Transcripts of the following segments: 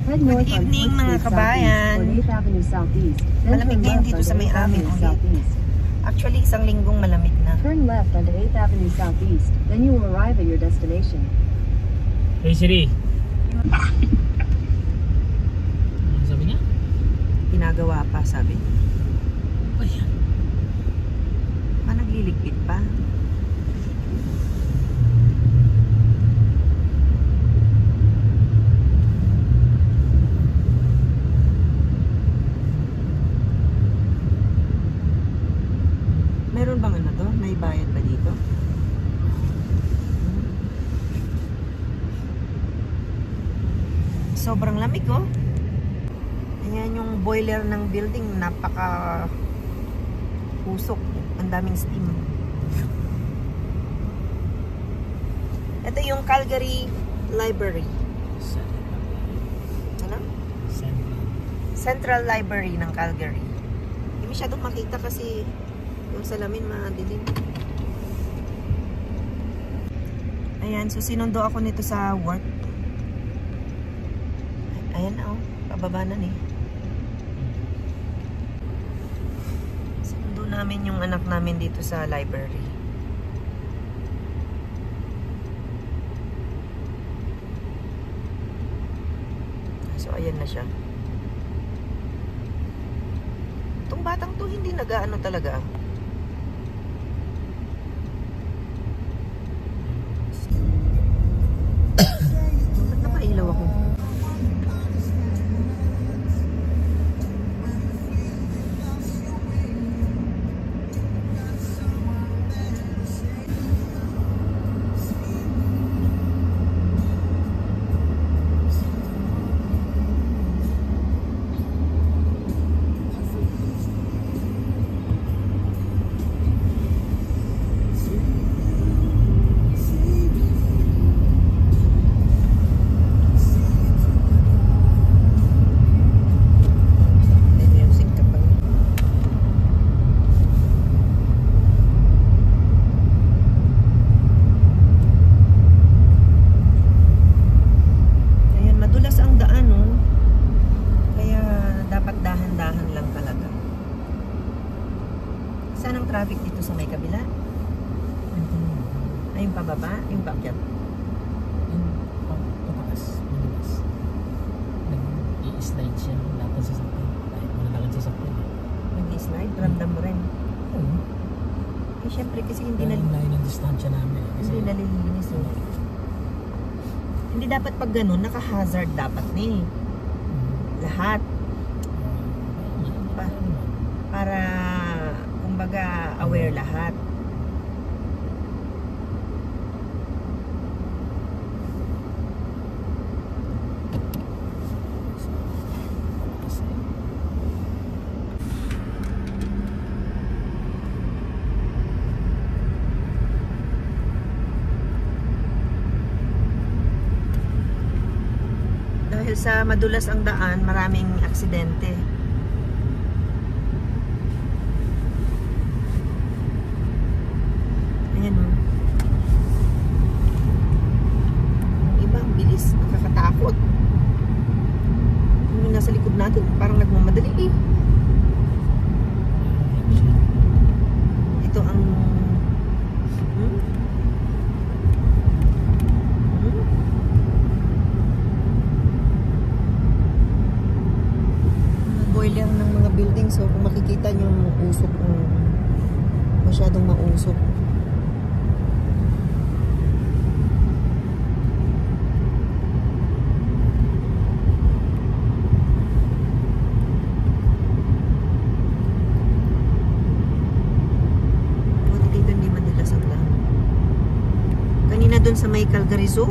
Good evening mga kabayan. Malamig ngayon dito sa may amin ulit. Actually, isang linggong malamig na. Turn left onto 8th Avenue Southeast. Then you will arrive at your destination. Hey Siri. Ano sabi niya? Ginagawa pa, sabi. Ayan. Nagliligpit pa. Meron bang ano to? May bayad ba dito? Sobrang lamig oh. Ayan yung boiler ng building, napaka pusok. Ang daming steam. Ito yung Calgary Library. Ano? Central Library ng Calgary. Hindi masyadong makita kasi yung salamin madilim. Ayan, so sinundo ako nito sa work. Ayan na oh, pababa na eh. Sinundo namin yung anak namin dito sa library. So ayan na siya. Itong batang to hindi nag-aano talaga. Ba't napailaw ako? Saan ang traffic dito sa may kabila? Ay, yung pababa? Yung paakyat? Yung patakas, madulas. Nag-i-slide siya lahat ng sasakyan. Kahit malalakad sasakyan. Nag-i-slide? Ramdam mo rin? Oo. Eh, syempre kasi hindi layo ng distansya namin. Kasi hindi nalilinis eh. Hindi dapat pag ganun, naka-hazard dapat ni lahat. Para kumbaga aware lahat. Dahil sa madulas ang daan, maraming aksidente. Ayan o. Yung iba, ang bilis. Nakakatakot. Yung nasa likod natin, parang nagmamadali eh. Ito ang boiler ng mga building. So kung makikita nyo yung usok, masyadong mausok. Doon sa may Calgary Zoo,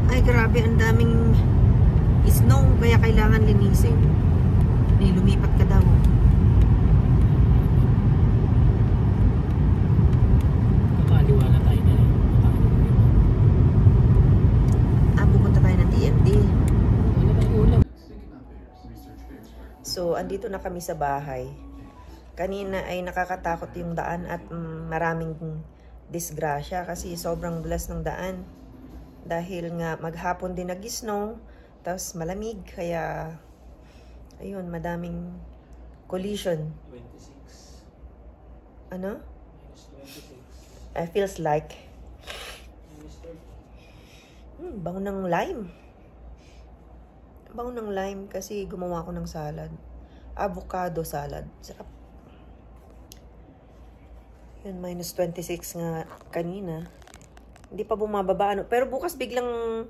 ay grabe, ang daming snow, kaya kailangan linisin. Lumipat ka daw. Kakaliwa na tayo na Pupunta tayo ng TMD. Wala tayong ulam. So andito na kami sa bahay. Kanina ay nakakatakot yung daan at maraming disgrasya kasi sobrang dulas ng daan. Dahil nga maghapon din nag-snow, Tapos malamig, kaya ayun, madaming collision. 26. Ano? Minus 26. I feels like Minus 30. bango ng lime. Bango ng lime kasi gumawa ko ng salad. Avocado salad. Sarap. Yun, minus 26 nga kanina. Hindi pa bumababa, ano. Pero bukas biglang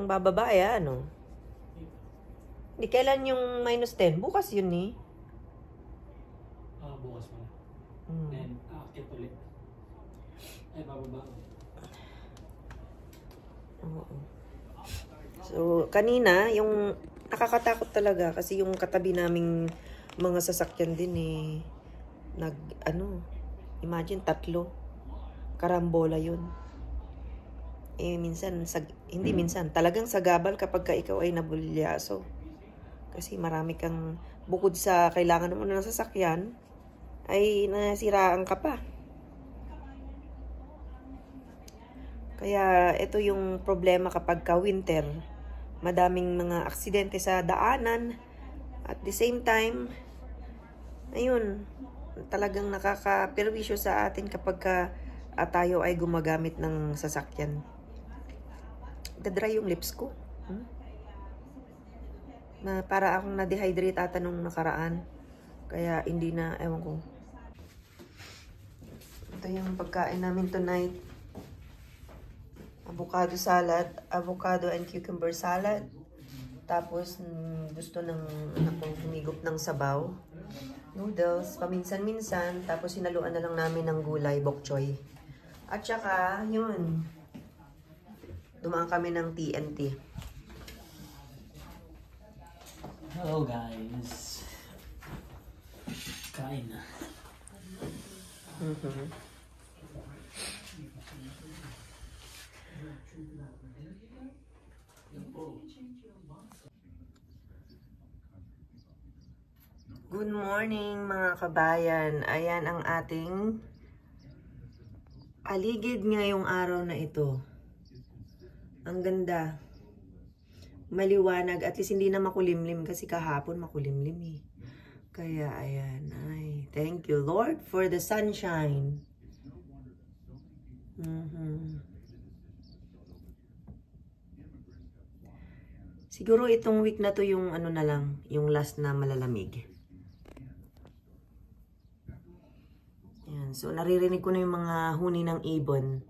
bababa, ano. Hindi, kailan yung minus 10? Bukas yun, eh. Bukas mo na. Then, akit ulit. Ay, bababa ulit. Oo. So, kanina, yung nakakatakot talaga kasi yung katabi naming mga sasakyan din, eh, imagine 3. Karambola yun. Eh, minsan, hindi minsan, talagang sagabal kapag ka ikaw ay nabulyaso. Kasi marami kang, bukod sa kailangan mo ng sasakyan, ay nasiraan ka pa. Kaya, ito yung problema kapag ka winter. Madaming mga aksidente sa daanan. At the same time, ayun, talagang nakaka-perwisyo sa atin kapag ka tayo ay gumagamit ng sasakyan. Dadry yung lips ko. Para akong na-dehydrate ata nung nakaraan. Kaya hindi na, ewan ko. Ito yung pagkain namin tonight. Avocado salad, avocado and cucumber salad. Tapos, gusto ng akong humigop ng sabaw. Noodles, paminsan-minsan. Tapos, sinaluan na lang namin ng gulay, bok choy. At saka, yun. Dumaan kami ng TNT. Hello guys. Kain na. Good morning mga kabayan. Ayan ang ating aligid ngayong araw na ito. Ang ganda. Maliwanag. At least hindi na makulimlim kasi kahapon makulimlim eh. Kaya ayan. Ay, thank you Lord for the sunshine. Siguro itong week na to yung ano na lang, yung last na malalamig. Ayan. So naririnig ko na yung mga huni ng ibon.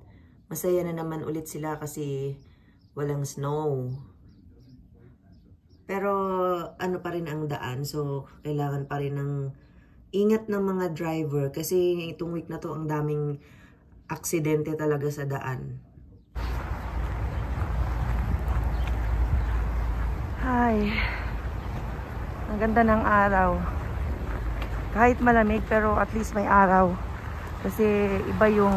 Masaya na naman ulit sila kasi walang snow. Pero ano pa rin ang daan. So kailangan pa rin ng ingat ng mga driver. Kasi itong week na to ang daming aksidente talaga sa daan. Hi. Ang ganda ng araw. Kahit malamig pero at least may araw. Kasi iba yung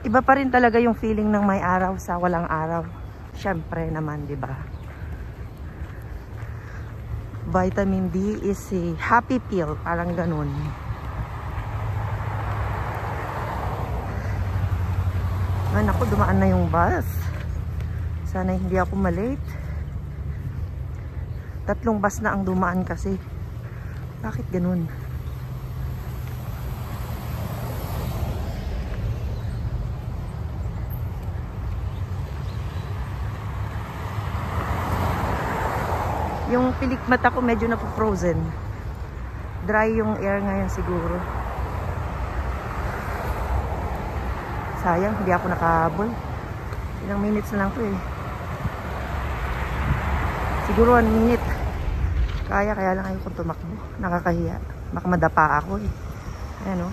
iba pa rin talaga yung feeling ng may araw sa walang araw. Syempre naman, 'di ba? Vitamin D is a happy pill, parang ganun. Ako, dumaan na yung bus. Sana hindi ako malate. 3 bus na ang dumaan kasi. Bakit ganun? Yung pilik mata ko medyo na-frozen. Dry yung air ngayon siguro. Sayang, hindi ako nakahabol. Ilang minutes na lang to eh. Siguro 1 minute. Kaya lang ayokong tumakbo. Nakakahiya. Baka madapa ako eh. Ayan o.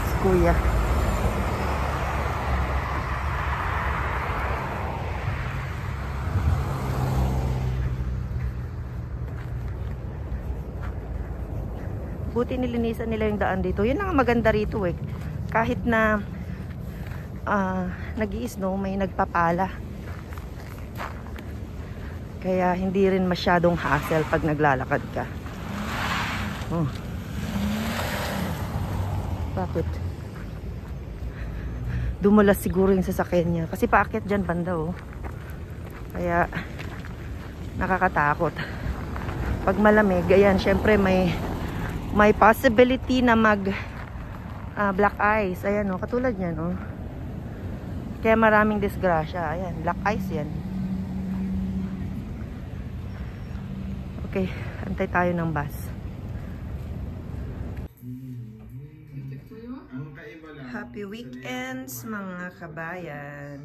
Si Kuya. Buti nilinisan nila yung daan dito. Yan ang maganda rito eh. Kahit na nag-i-snow, may nagpapala. Kaya hindi rin masyadong hassle pag naglalakad ka. Oh. Bakit? Dumulas siguro yung sasakyan niya. Kasi paakyat dyan banda oh. Kaya nakakatakot. Pag malamig, ayan, syempre may possibility na mag black ice. Ayan oh, katulad yan oh. Kaya maraming disgrasya. Ayan, black ice yan. Okay, antay tayo ng bus. Happy weekends mga kabayan.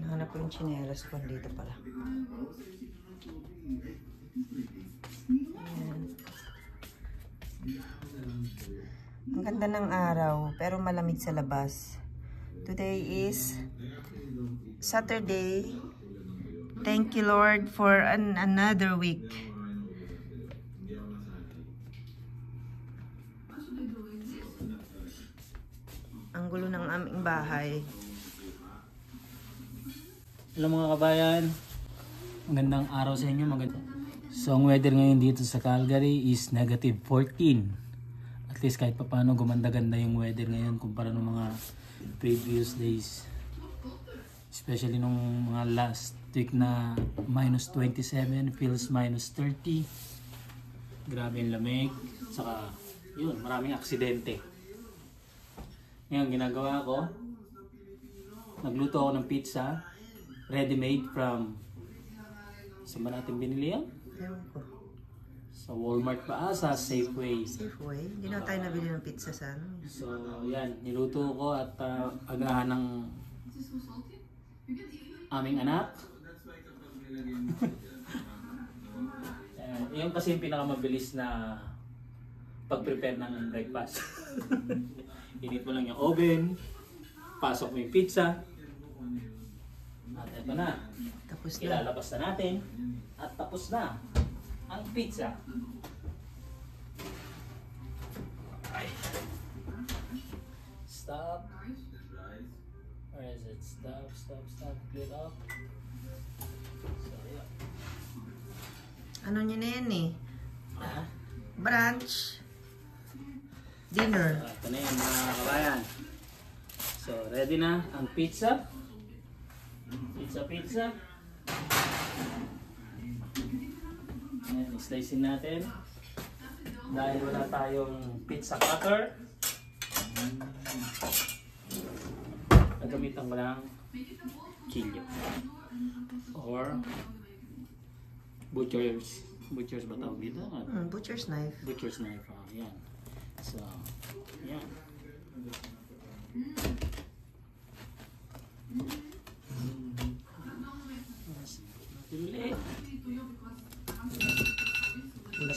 Nahanap ko yung tsinelas ko dito pala. Ayan. Ang ganda ng araw pero malamig sa labas. Today is Saturday. Thank you Lord for another week. Ang gulo ng aming bahay. Hello mga kabayan, magandang araw sa inyo. So ang weather ngayon dito sa Calgary is negative 14. At least kahit paano gumanda-ganda yung weather ngayon kumpara ng mga previous days. Especially nung mga last week na minus 27, feels minus 30. Grabe yung lamig. Saka yun, maraming aksidente. Ngayon ginagawa ko, nagluto ako ng pizza, ready-made from, saan ba natin binili yan? Ewan ko. Sa Walmart pa, sa Safeway. Safeway? Hindi na tayo nabili ng pizza sa ano. So yan, niluto ko at agahan ng aming anak. Yung kasi yung pinakamabilis na pag-prepare ng breakfast. Init mo lang yung oven, pasok mo yung pizza, at ito na. Tapos na. Ilalabas na natin, at tapos na ang pizza. Ay. Stop. Where is it? Stop, stop, stop. Clear up. So, yeah. Ano nyo na yan eh? Ah, Brunch. Dinner. so, ito na yun mga kabayan. So, ready na ang pizza. Pizza. Ayan, slicein natin. Dahil wala tayong pizza cutter, nagamitan ko lang chilyo. Or butcher's ba tawag dito? Butcher's knife. Butcher's knife. Yan. So, yan.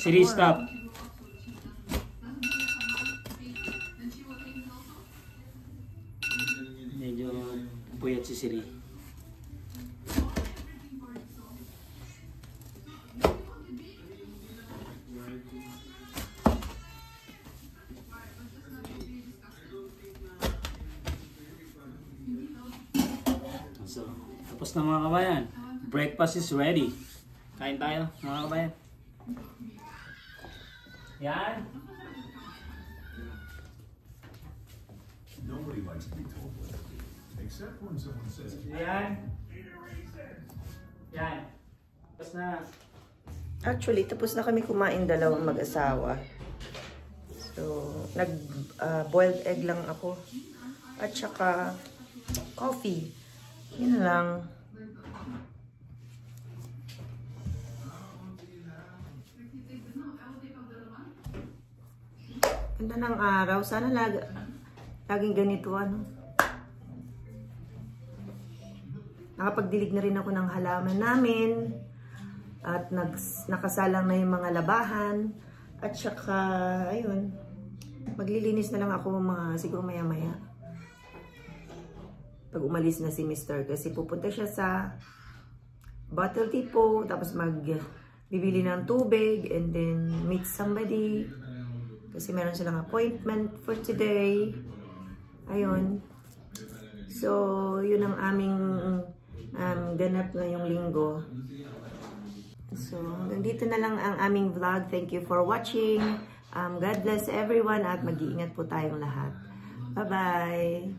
Siri, stop. Medyo puyat si Siri. So, tapos na mga kabayan. Breakfast is ready. Kain tayo mga kabayan. Yan. Nobody likes to be told what to do, except when someone says, Yan. Yan. Tapos na. Actually, tapos na kami kumain dalawang mag-asawa. So, nag-boiled egg lang ako. At saka, coffee. Yun lang. Ganda ng araw. Sana laging ganito, ano. Nakapagdilig na rin ako ng halaman namin. At nakasalang na yung mga labahan. At saka, ayun. Maglilinis na lang ako siguro maya-maya. Pag umalis na si Mr. Kasi pupunta siya sa bottle depot. Tapos bibili ng tubig. And then meet somebody. Kasi meron silang appointment for today. Ayun. So, yun ang aming ganap ngayong linggo. So, hanggang dito na lang ang aming vlog. Thank you for watching. God bless everyone at mag-iingat po tayong lahat. Bye-bye!